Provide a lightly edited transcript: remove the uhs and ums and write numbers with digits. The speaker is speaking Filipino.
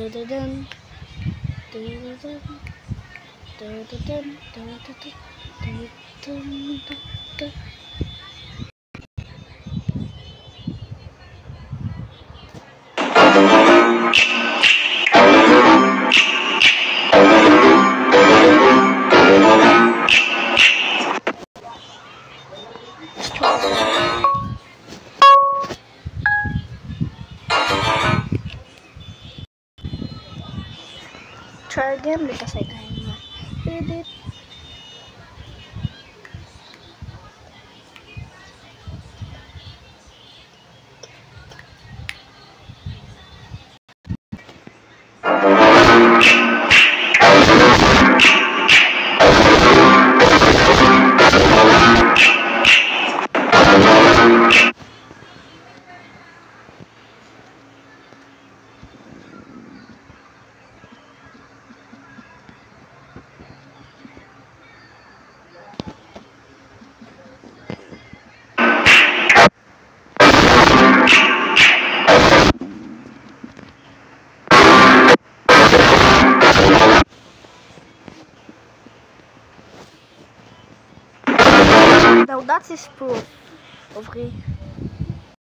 Dun, dun, dun, dun, dun, dun, dun, dun, dun. Try again because I kind of did it. Now that is proof. Okay.